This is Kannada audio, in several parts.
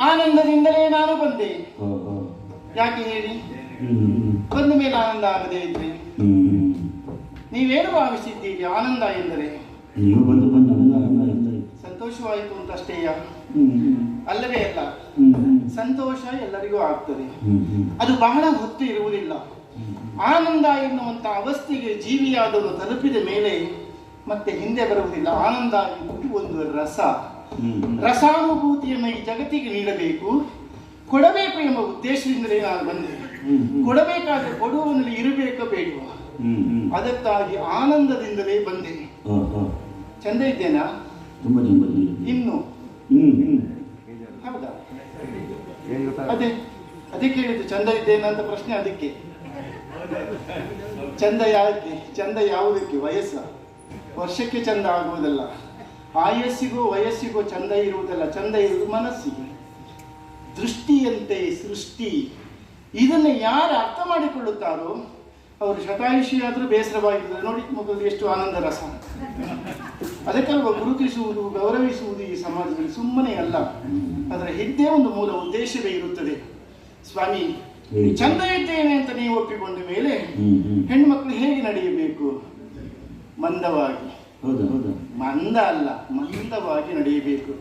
ಆನಂದದಿಂದಲೇ ನಾನು ಬಂದೆ. ಯಾಕೆ ಹೇಳಿ? ಬಂದ ಮೇಲೆ ಆನಂದ ಆಗದೆ ಇದ್ರೆ ನೀವೇನು ಭಾವಿಸಿದ್ದೀರಿ ಆನಂದ ಎಂದರೆ? ಸಂತೋಷವಾಯಿತು ಅಂತ ಅಷ್ಟೇಯ? ಅಲ್ಲವೇ ಅಲ್ಲ, ಸಂತೋಷ ಎಲ್ಲರಿಗೂ ಆಗ್ತದೆ, ಅದು ಬಹಳ ಹೊತ್ತು ಇರುವುದಿಲ್ಲ. ಆನಂದ ಎನ್ನುವಂತ ಅವಸ್ಥೆಗೆ ಜೀವಿಯಾದವರು ತಲುಪಿದ ಮೇಲೆ ಮತ್ತೆ ಹಿಂದೆ ಬರುವುದಿಲ್ಲ. ಆನಂದ ಎನ್ನುವುದು ಒಂದು ರಸ, ರಸಾನುಭೂತಿಯನ್ನು ಈ ಜಗತ್ತಿಗೆ ನೀಡಬೇಕು, ಕೊಡಬೇಕು ಎಂಬ ಉದ್ದೇಶದಿಂದಲೇ ನಾನು ಬಂದೆ. ಕೊಡಬೇಕಾದ್ರೆ ಕೊಡುವನಲ್ಲಿ ಇರಬೇಕ ಬೇಡುವ, ಅದಕ್ಕಾಗಿ ಆನಂದದಿಂದಲೇ ಬಂದೆ. ಚಂದ ಇದ್ದೇನಾ? ಇನ್ನು ಹೌದಾ? ಅದೇ ಕೇಳಿದ್ದು, ಚಂದ ಇದ್ದೇನಾ ಅಂತ ಪ್ರಶ್ನೆ. ಅದಕ್ಕೆ ಚಂದ ಯಾಕೆ? ಚಂದ ಯಾವುದಕ್ಕೆ? ವಯಸ್ಸ ವರ್ಷಕ್ಕೆ ಚಂದ ಆಗುವುದಲ್ಲ, ಆಯಸ್ಸಿಗೂ ವಯಸ್ಸಿಗೂ ಚಂದ ಇರುವುದಲ್ಲ. ಚಂದ ಇರುವುದು ಮನಸ್ಸಿಗೆ. ದೃಷ್ಟಿಯಂತೆ ಸೃಷ್ಟಿ, ಇದನ್ನು ಯಾರು ಅರ್ಥ ಮಾಡಿಕೊಳ್ಳುತ್ತಾರೋ ಅವರು ಶತಾಯುಷಿಯಾದರೂ ಬೇಸರವಾಗಿದ್ದಾರೆ. ನೋಡಿ ಮಕ್ಕಳು ಎಷ್ಟು ಆನಂದ ರಸ. ಅದಕ್ಕಲ್ವ ಗುರುತಿಸುವುದು, ಗೌರವಿಸುವುದು ಈ ಸಮಾಜದಲ್ಲಿ ಸುಮ್ಮನೆ ಅಲ್ಲ, ಅದರ ಹಿಂದೆ ಒಂದು ಮೂಲ ಉದ್ದೇಶವೇ ಇರುತ್ತದೆ. ಸ್ವಾಮಿ, ಚಂದ ಇದ್ದೇನೆ ಅಂತ ನೀವು ಒಪ್ಪಿಕೊಂಡ ಮೇಲೆ ಹೆಣ್ಮಕ್ಳು ಹೇಗೆ ನಡೆಯಬೇಕು? ಮಂದವಾಗಿ. ಮಂದ ಅಲ್ಲ, ಮಂದವಾಗಿ ನಡೆಯಬೇಕು.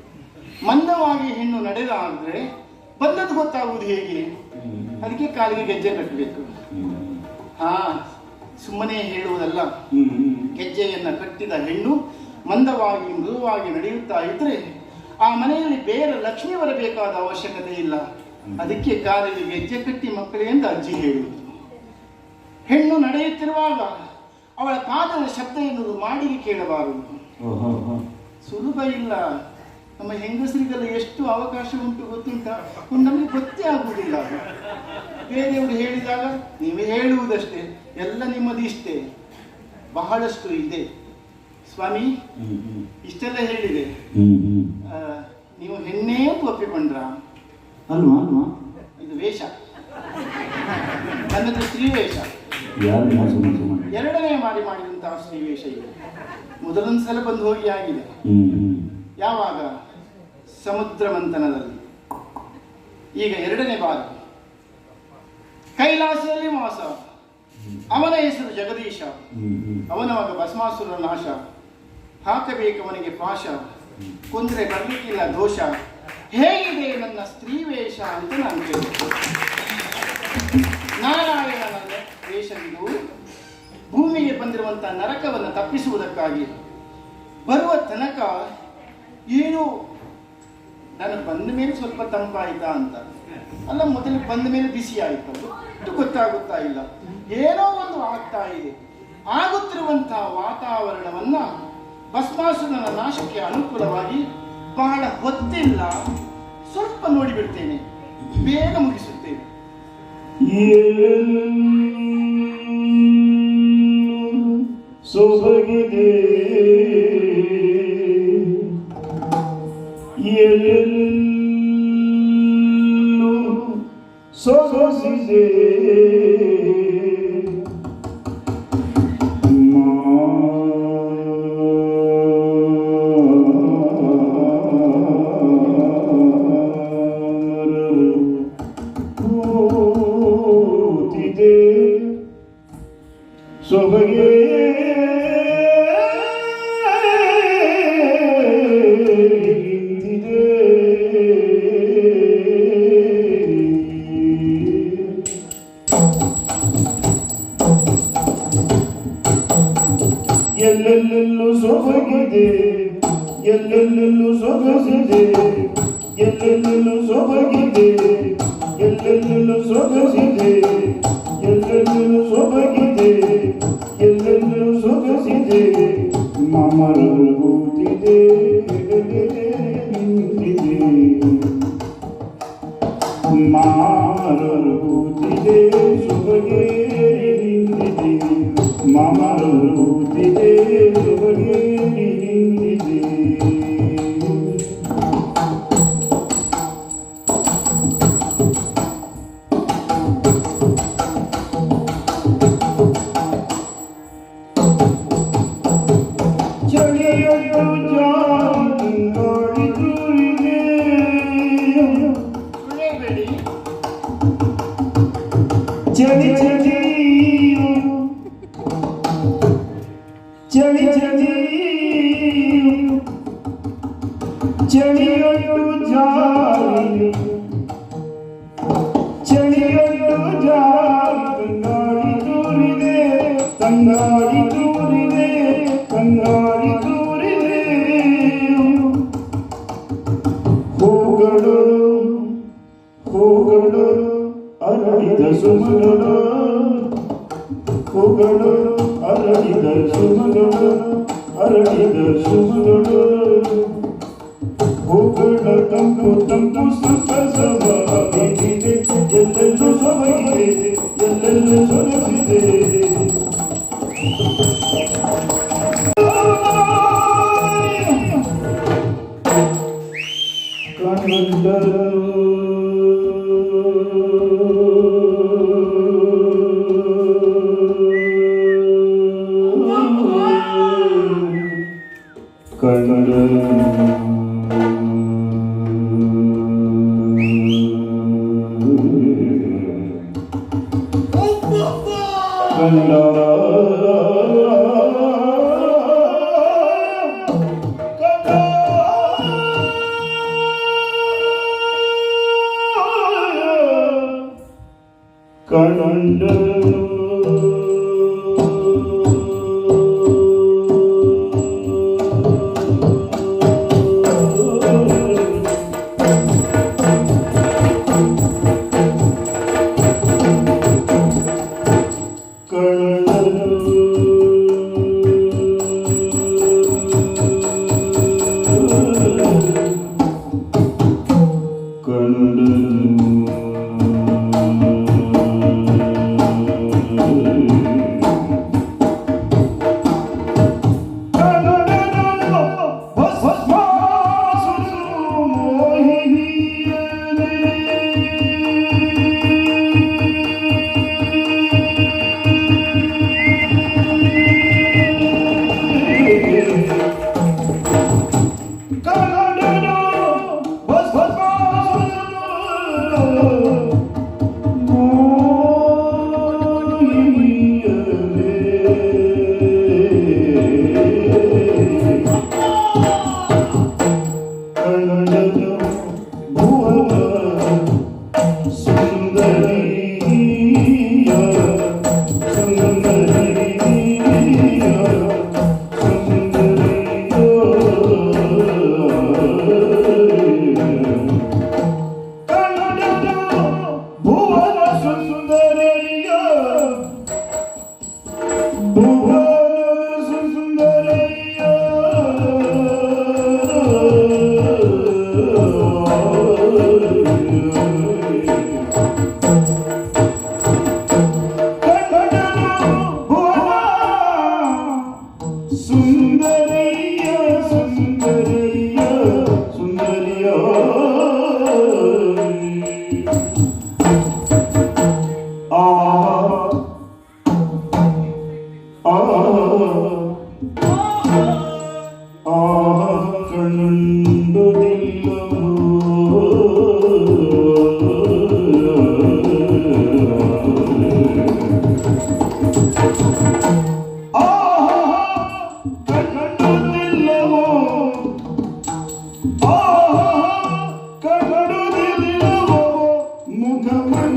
ಮಂದವಾಗಿ ಹೆಣ್ಣು ನಡೆದಾದ್ರೆ ಬಂದದ್ದು ಗೊತ್ತಾಗುವುದು ಹೇಗೆ? ಅದಕ್ಕೆ ಕಾಲಿಗೆ ಗೆಜ್ಜೆ ಕಟ್ಟಬೇಕು. ಹಾ, ಸುಮ್ಮನೆ ಹೇಳುವುದಲ್ಲ. ಗೆಜ್ಜೆಯನ್ನ ಕಟ್ಟಿದ ಹೆಣ್ಣು ಮಂದವಾಗಿ ಮೃದುವಾಗಿ ನಡೆಯುತ್ತಾ ಇದ್ರೆ ಆ ಮನೆಯಲ್ಲಿ ಬೇರೆ ಲಕ್ಷ್ಮಿ ಬರಬೇಕಾದ ಅವಶ್ಯಕತೆ ಇಲ್ಲ. ಅದಕ್ಕೆ ಕಾಲಿಗೆ ಗೆಜ್ಜೆ ಕಟ್ಟಿ ಮಕ್ಕಳೇ ಅಂತ ಅಜ್ಜಿ ಹೇಳುವುದು. ಹೆಣ್ಣು ನಡೆಯುತ್ತಿರುವಾಗ ಅವಳ ಪಾದದ ಶಬ್ದ ಎನ್ನುವುದು ಮಾಡಿಗೆ ಕೇಳಬಾರದು. ಸುಲಭ ಇಲ್ಲ. ನಮ್ಮ ಹೆಂಗಸರಿಗೆಲ್ಲ ಎಷ್ಟು ಅವಕಾಶ ಉಂಟು ಗೊತ್ತುಂಟ? ನಮಗೆ ಗೊತ್ತೇ ಆಗುವುದಿಲ್ಲ. ಬೇರೆಯವರು ಹೇಳಿದಾಗ ನೀವೇ ಹೇಳುವುದಷ್ಟೇ, ಎಲ್ಲ ನಿಮ್ಮದು ಇಷ್ಟೇ. ಬಹಳಷ್ಟು ಇದೆ ಸ್ವಾಮಿ. ಇಷ್ಟೆಲ್ಲ ಹೇಳಿದೆ, ನೀವು ಹೆಣ್ಣೇ ಒಪ್ಪಿಕೊಂಡ್ರ ಅಲ್ವಾ? ಇದು ವೇಷ, ನನ್ನದು ಸ್ತ್ರೀ ವೇಷ. ಎರಡನೇ ಬಾರಿ ಮಾಡಿದಂತಹ ಸ್ತ್ರೀ ವೇಷ ಇದೆ. ಮೊದಲೊಂದು ಸಲ ಬಂದು ಹೋಗಿ ಆಗಿದೆ. ಯಾವಾಗ? ಸಮುದ್ರ ಮಂಥನದಲ್ಲಿ. ಈಗ ಎರಡನೇ ಬಾರಿ ಕೈಲಾಸದಲ್ಲಿ ವಾಸ. ಅವನ ಹೆಸರು ಜಗದೀಶ. ಅವನ ಮಗ ಭಸ್ಮಾಸುರ ನಾಶ. ಹಾಕಬೇಕು ಅವನಿಗೆ ಪಾಶ, ಕೊಂದ್ರೆ ಬರ್ಲಿಕ್ಕಿಲ್ಲ ದೋಷ. ಹೇಗಿದೆ ನನ್ನ ಸ್ತ್ರೀ ವೇಷ ಅಂತ ನಾನು ಕೇಳಿದೆ. ನಾರಾಯಣನ ವೇಷವಿದು ಭೂಮಿಗೆ ಬಂದಿರುವಂತಹ ನರಕವನ್ನು ತಪ್ಪಿಸುವುದಕ್ಕಾಗಿ. ಬರುವ ತನಕ ಏನು ನಾನು ಬಂದ ಮೇಲೆ ಸ್ವಲ್ಪ ತಂಪಾಯಿತಾ ಅಂತ ಅಲ್ಲ, ಮೊದಲು ಬಂದ ಮೇಲೆ ಬಿಸಿ ಆಯಿತು, ಇದು ಗೊತ್ತಾಗುತ್ತಾ ಇಲ್ಲ. ಏನೋ ಒಂದು ಆಗ್ತಾ ಇದೆ. ಆಗುತ್ತಿರುವಂತಹ ವಾತಾವರಣವನ್ನ ಭಸ್ಮಾಸುರನ ನಾಶಕ್ಕೆ ಅನುಕೂಲವಾಗಿ ಬಹಳ ಹೊತ್ತಿಲ್ಲ, ಸ್ವಲ್ಪ ನೋಡಿಬಿಡ್ತೇನೆ, ಬೇಗ ಮುಗಿಸುತ್ತೇನೆ. ಸೊಬಗಿದೆ ಸೊಗಸಿದೆ ಸೊಬಗೆ ಎಲ್ಲೆಲ್ಲೆಲ್ಲೂ ಸೊಬಗಿದೆ, ಎಲ್ಲೆಲ್ಲೆಲ್ಲೂ ಸೊಗಸಿದೆ, ಎಲ್ಲೆಲ್ಲೆಲ್ಲೂ ಸೊಬಗಿದೆ, ಎಲ್ಲೆಲ್ಲೆಲ್ಲೂ ಸೊಗಸಿದೆ, ಎಲ್ಲೆಲ್ಲೆಲ್ಲೂ ಸೊಬಗಿದೆ, ಎಲ್ಲೆಲ್ಲೆಲ್ಲೂ ಸೊಗಸಿದೆ. ಮಾಮರೂತಿದೆ ನಿಂತಿದೆ, ಮಾಮರೂತಿದೆ ಸೊಬಗೆ ನಿಂತಿದೆ, ಮಾಮರೂತಿದೆ ಸೊಬಗೆ ನಿಂತಿದೆ. ಚಳಿ ಚಳಿ ಚಳಿ ಚಳಿಯೊಟ್ಟು ಜಾರಿ, ಚಳಿಯೊಟ್ಟು ಜಾರಿ, ಕಂಗಾಳಿ ತೂರಿದೆ, ಕಂಗಾಳಿ ತೂರಿದೆ, ಕಂಗಾಳಿ ತೂರಿದೆ. ಹೂಗಳು ಹೂಗಳು ಅರಳಿದ ಸುಮಗಳು, ಹೂಗಳು ಅರಳಿದ ಸುಮಗಳು, ಅರಳಿದ ಸುಮಗಳು. ಹೂಗಳ ತಂಪು ತಂಪು ಸಂತಸವಾಗಿದೆ, ಎಲ್ಲೆಲ್ಲೂ ಸೊಬಗಿದೆ, ಎಲ್ಲೆಲ್ಲೂ ಸೊಗಸಿದೆ. ಕಂಡರು ಕಂಡ ಕಂಡನು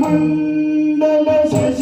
ಮಂಡಲ ಶಶಿ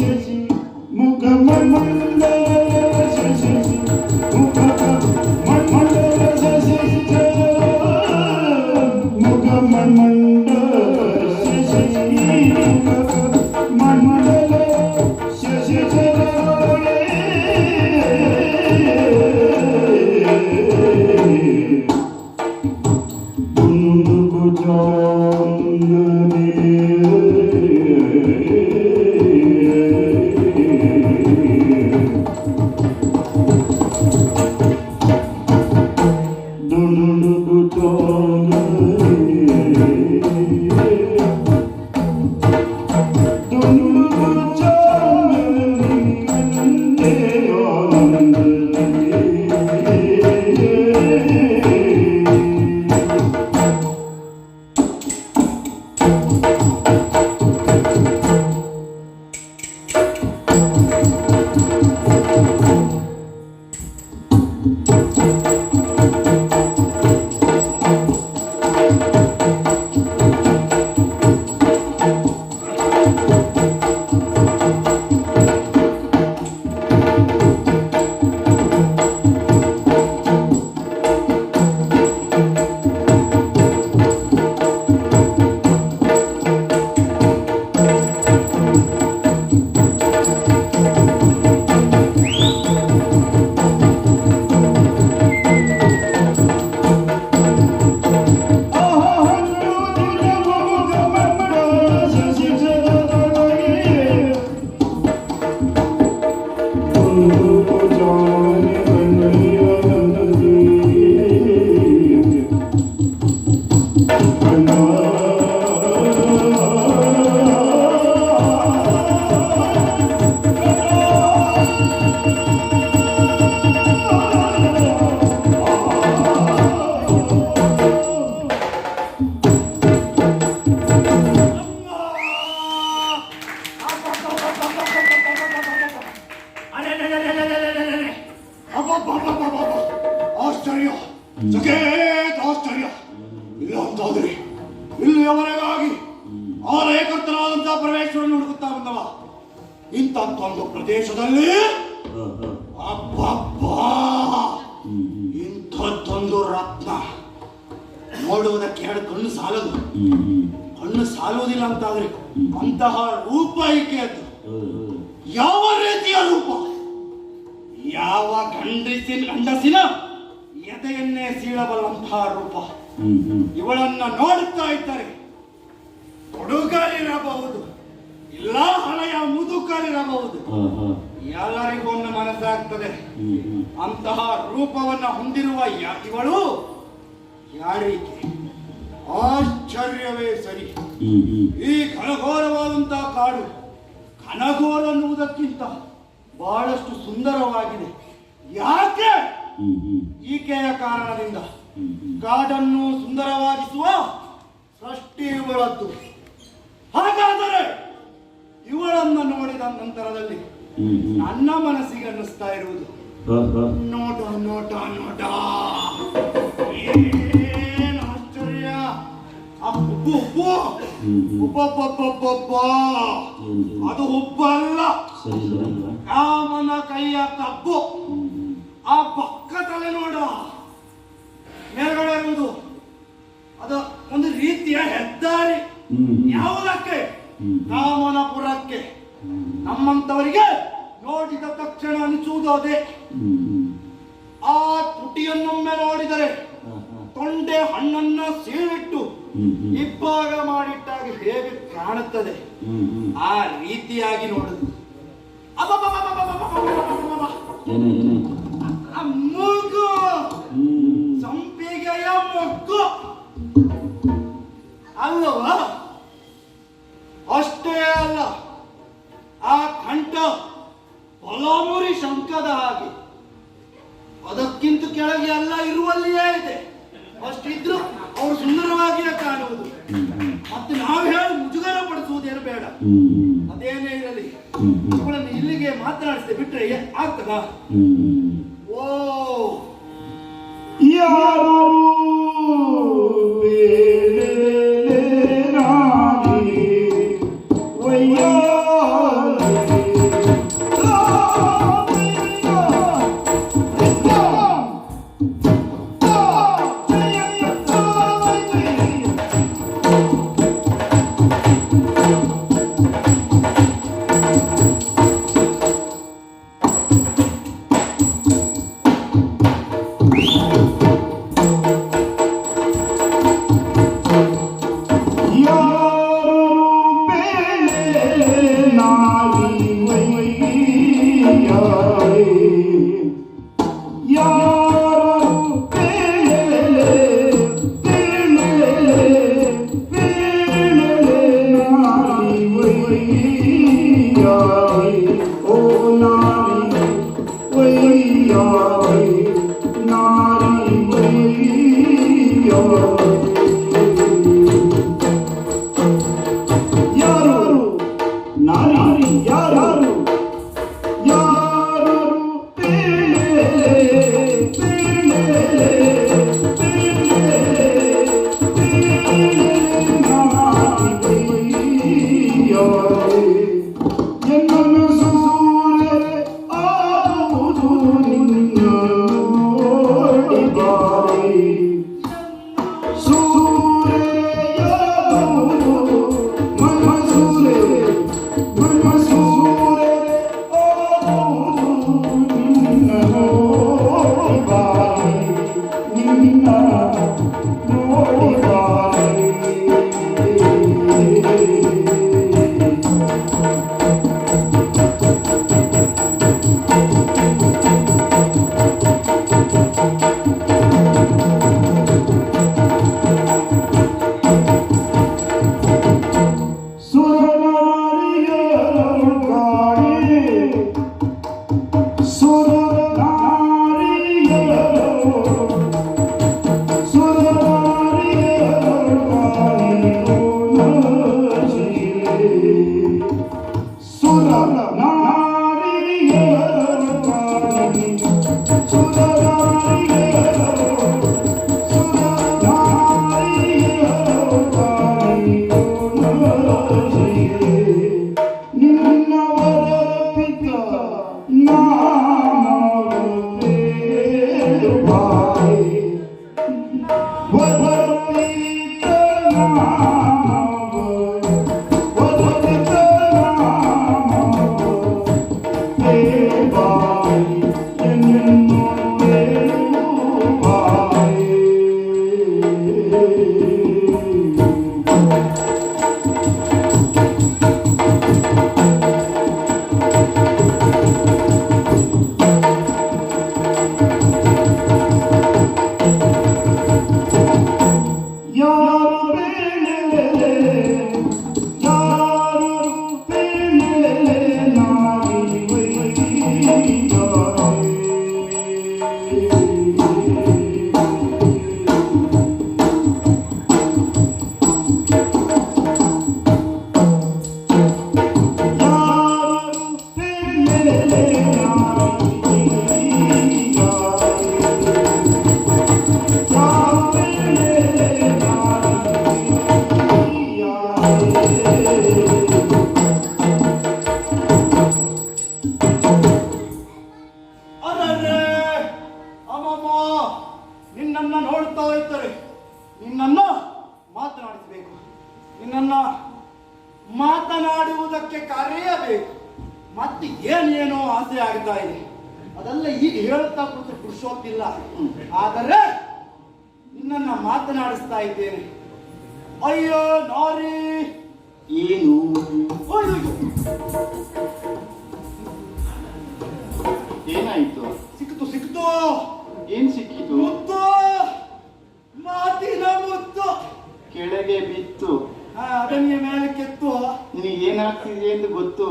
ಸಕೇತ ಆಶ್ಚರ್ಯ. ಇಲ್ಲ ಅಂತಾದ್ರೆ ಇಲ್ಲಿಯವರೆಗಾಗಿ ಆಲಯಕರ್ತನಾದಂತಹ ಪರಮೇಶ್ವರನ್ನು ಹುಡುಕುತ್ತಾ ಬಂದವ ಇಂಥದ್ದೊಂದು ಪ್ರದೇಶದಲ್ಲಿ ಅಬ್ಬಬ್ಬಾ ಇಂಥದ್ದೊಂದು ರತ್ನ ನೋಡುವುದಕ್ಕೆ ಎರಡು ಕಣ್ಣು ಸಾಲದು. ಕಣ್ಣು ಸಾಲುವುದಿಲ್ಲ ಅಂತಾದ್ರೆ ಅಂತಹ ರೂಪ ಈಕೆಯದ್ದು. ಯಾವ ರೀತಿಯ ರೂಪ, ಯಾವ ಗಂಡಸಿನ ಎದೆಯನ್ನೇ ಸೀಳಬಲ್ಲಂತಹ ರೂಪ. ಇವಳನ್ನ ನೋಡುತ್ತಾ ಇದ್ದಾರೆ ಹುಡುಗರಿರಬಹುದು, ಇಲ್ಲ ಹಳೆಯ ಮುದುಕರಿರಬಹುದು, ಎಲ್ಲರಿಗೂ ಒಂದು ಮನಸ್ಸಾಗ್ತದೆ ಅಂತಹ ರೂಪವನ್ನ ಹೊಂದಿರುವ ಇವಳು ಯಾರೀಕೆ? ಆಶ್ಚರ್ಯವೇ ಸರಿ. ಈ ಘನಘೋರವಾದಂತಹ ಕಾಡು ಘನಘೋರ ಅನ್ನುವುದಕ್ಕಿಂತ ಬಹಳಷ್ಟು ಸುಂದರವಾಗಿದೆ. ಯಾಕೆ? ಈಕೆಯ ಕಾರಣದಿಂದ. ಕಾಡನ್ನು ಸುಂದರವಾಗಿಸುವ ಸೃಷ್ಟಿ ಇವಳದ್ದು. ಹಾಗಾದರೆ ಇವಳನ್ನು ನೋಡಿದ ನಂತರದಲ್ಲಿ ನನ್ನ ಮನಸ್ಸಿಗೆ ಅನ್ನಿಸ್ತಾ ಇರುವುದು ನೋಟ ನೋಟ ನೋಟ. ಏನು ಆಶ್ಚರ್ಯ! ಉಪ್ಪು ಉಪ್ಪು ಅದು ಉಪ್ಪು ಅಲ್ಲ, ರಾಮನ ಕೈಯ ಕಬ್ಬು. ಆ ಪಕ್ಕ ತಲೆ ನೋಡ ಮೇಲ್ಗಡೆ ಇರುವುದು ಅದು ಒಂದು ರೀತಿಯ ಹೆದ್ದಾರಿ. ಯಾವುದಕ್ಕೆ? ರಾಮನಪುರಕ್ಕೆ. ನಮ್ಮಂತವರಿಗೆ ನೋಡಿದ ತಕ್ಷಣ ಅನಿಸುವುದು ಅದೇ. ಆ ತುಟಿಯನ್ನೊಮ್ಮೆ ನೋಡಿದರೆ ತೊಂಡೆ ಹಣ್ಣನ್ನ ಸೀಳಿಟ್ಟು ಇಬ್ಬಾಗ ಮಾಡಿಟ್ಟಾಗ ಹೇಗೆ ಕಾಣುತ್ತದೆ ಆ ರೀತಿಯಾಗಿ ನೋಡುದು. ಮೂಗು ಸಂಪಿಗೆಯ ಮೊಗ್ಗು ಅಲ್ಲವ? ಅಷ್ಟೇ ಅಲ್ಲ, ಆ ಕಂಠ ಬಲಮುರಿ ಶಂಕದ ಹಾಗೆ. ಅದಕ್ಕಿಂತ ಕೆಳಗೆ ಎಲ್ಲ ಇರುವಲ್ಲಿಯೇ ಇದೆ. ಅಷ್ಟಿದ್ರು ಅವರು ಸುಂದರವಾಗಿಯೇ ಕಾಣುವುದು. ಮತ್ತೆ ನಾವು ಹೇಳಿ ಮುಜುಗರ ಪಡಿಸುವುದೇನು ಬೇಡ. ಅದೇನೇ ಇರಲಿ, ಅವಳನ್ನು ಇಲ್ಲಿಗೆ ಮಾತನಾಡಿಸಿದೆ ಬಿಟ್ರೆ ಆಗ್ತದ? ಓ ಯಾರು ಮತ್ತೆ ಏನೇನೋ ಆಸೆ ಆಗ್ತಾ ಇದೆ, ಅದೆಲ್ಲ ಈಗ ಹೇಳುತ್ತಾ ಕೂತು ಪುರುಷೋತ್ತಿಲ್ಲ. ಆದರೆ ನಿನ್ನನ್ನ ಮಾತನಾಡಿಸ್ತಾ ಇದ್ದೇನೆ. ಅಯ್ಯೋ ನಾರಿ, ಏನು ಅಯ್ಯೋ, ಏನಾಯ್ತು? ಸಿಕ್ತು ಸಿಕ್ತು, ಏನ್ ಸಿಕ್ಕಿತು? ಮುತ್ತು, ಮಾತಿನ ಮುತ್ತು. ಕೆಳಗೆ ಬಿತ್ತು. ಅದನ್ನೇ ಮೇಲೆ ಕೆತ್ತು. ನಿನಗೆ ಏನಾಗ್ತಿದೆ ಎಂದು ಗೊತ್ತು?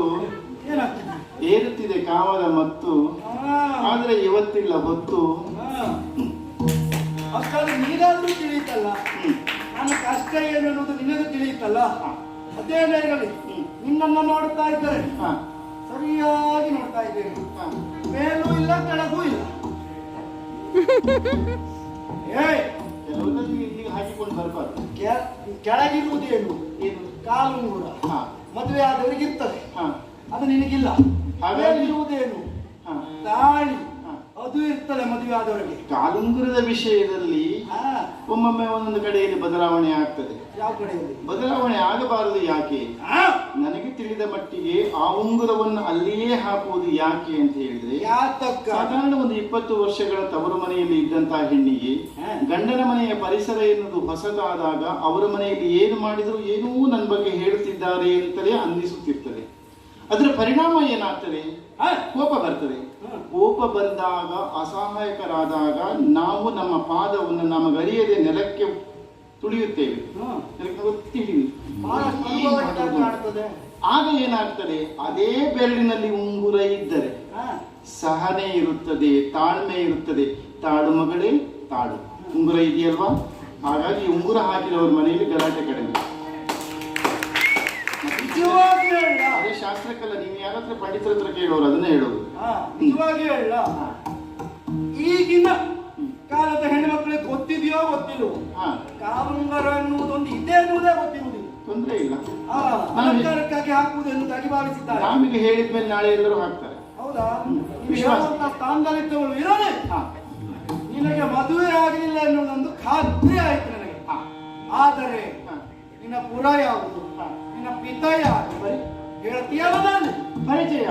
ಏನಾಗ್ತದೆ? ಏರುತ್ತಿದೆ ಕಾಮದ ಮತ್ತು, ಆದ್ರೆ ಇವತ್ತಿಲ್ಲ ಹೊತ್ತು. ಅಷ್ಟಾದ್ರೆ ನೀನಾದ್ರೂ ತಿಳಿಯುತ್ತಲ್ಲ, ನನ್ನ ಕಷ್ಟ ಏನು ಅನ್ನೋದು ನಿನಗೂ ತಿಳಿಯುತ್ತಲ್ಲ. ಅದೇನೇ ಇರಲಿ, ನಿನ್ನನ್ನು ನೋಡ್ತಾ ಇದ್ದಾರೆ, ಸರಿಯಾಗಿ ನೋಡ್ತಾ ಇದ್ದೇನೆ. ಮೇಲೂ ಇಲ್ಲ ಕೆಳಗೂ ಇಲ್ಲ. ಕೆಲವರಲ್ಲಿ ಇಲ್ಲಿಗೆ ಹಾಕಿಕೊಂಡು ಬರ್ಬಾರ್ದು. ಕೆಳಗಿರುವುದೇನು? ಏನು? ಕಾಲುಂಗುರ. ಮದುವೆ ಆದವರಿಗಿರ್ತದೆ, ಅದು ನಿನಗಿಲ್ಲ. ಮೇಲಿರುವುದೇನು? ತಾಳಿ, ಅದು ಇರ್ತದೆ ಮದುವೆ ಆದವರಿಗೆ. ಕಾಲುಂಗುರದ ವಿಷಯದಲ್ಲಿ ಒಮ್ಮೊಮ್ಮೆ ಒಂದೊಂದು ಕಡೆಯಲ್ಲಿ ಬದಲಾವಣೆ ಆಗ್ತದೆ. ಯಾವ ಕಡೆಯಲ್ಲಿ ಬದಲಾವಣೆ ಆಗಬಾರದು? ಯಾಕೆ? ನನಗೆ ತಿಳಿದ ಮಟ್ಟಿಗೆ ಆ ಉಂಗುರವನ್ನು ಅಲ್ಲಿಯೇ ಹಾಕುವುದು ಯಾಕೆ ಅಂತ ಹೇಳಿದ್ರೆ, ಸಾಧಾರಣ ಒಂದು 20 ವರ್ಷಗಳ ತವರು ಮನೆಯಲ್ಲಿ ಇದ್ದಂತಹ ಹೆಣ್ಣಿಗೆ ಗಂಡನ ಮನೆಯ ಪರಿಸರ ಎನ್ನುವುದು ಹೊಸದಾದಾಗ ಅವರ ಮನೆಯಲ್ಲಿ ಏನು ಮಾಡಿದ್ರು ಏನೂ ನನ್ನ ಬಗ್ಗೆ ಹೇಳುತ್ತಿದ್ದಾರೆ ಅಂತಲೇ ಅನ್ನಿಸುತ್ತಿರ್ತದೆ. ಅದರ ಪರಿಣಾಮ ಏನಾಗ್ತದೆ? ಕೋಪ ಬರ್ತದೆ. ಕೋಪ ಬಂದಾಗ, ಅಸಹಾಯಕರಾದಾಗ ನಾವು ನಮ್ಮ ಪಾದವನ್ನು ನಮಗರಿಯದೆ ನೆಲಕ್ಕೆ ತುಳಿಯುತ್ತೇವೆ. ಆಗ ಏನಾಗ್ತದೆ? ಅದೇ ಬೆರಳಿನಲ್ಲಿ ಉಂಗುರ ಇದ್ದರೆ ಸಹನೆ ಇರುತ್ತದೆ, ತಾಳ್ಮೆ ಇರುತ್ತದೆ. ತಾಳು ಮಗಳೇ ತಾಳು, ಉಂಗುರ ಇದೆಯಲ್ವಾ? ಹಾಗಾಗಿ ಉಂಗುರ ಹಾಕಿದವ್ರ ಮನೆಯಲ್ಲಿ ಗಲಾಟೆ ಕಡಿಮೆ. ಅದೇ ಶಾಸ್ತ್ರಕ್ಕಲ್ಲ, ನೀವು ಯಾರತ್ರ ಪಂಡಿತರ ಹತ್ರ ಕೇಳೋರು ಅದನ್ನೇ ಹೇಳೋದು. ನಿಜವಾಗಿ ಹೇಳ, ಈಗಿನ ಕಾಲದ ಹೆಣ್ಣು ಮಕ್ಕಳಿಗೆ ಗೊತ್ತಿದೆಯೋ ಗೊತ್ತಿಲ್ವೋ, ಕಾಲುಂಗರ ಎನ್ನುವುದೊಂದು ಇದೆ ಎನ್ನುವುದೇ ಗೊತ್ತಿರುವುದಿಲ್ಲ. ತೊಂದರೆ ಇಲ್ಲ, ಅಲಂಕಾರಕ್ಕಾಗಿ ಹಾಕುವುದು ಎನ್ನುವುದಾಗಿ ಭಾವಿಸಿದ್ದಾರೆ. ನಮಗೆ ಹೇಳಿದ್ಮೇಲೆ ನಾಳೆ ಎಲ್ಲರೂ ಹಾಕ್ತಾರೆ. ಹೌದಾ? ಸ್ಥಾನದಲ್ಲಿದ್ದವಳು ಇರೋದೇ. ನಿನಗೆ ಮದುವೆ ಆಗಲಿಲ್ಲ ಎನ್ನುವುದೊಂದು ಖಾತ್ರಿ ಆಯ್ತು ನನಗೆ. ಆದರೆ ನಿನ್ನ ಪುರ ಯಾವುದು, ನಿನ್ನ ಪಿತ ಯಾರು ಹೇಳ್ತೀಯಲ್ಲ? ನಾನು ಪರಿಚಯ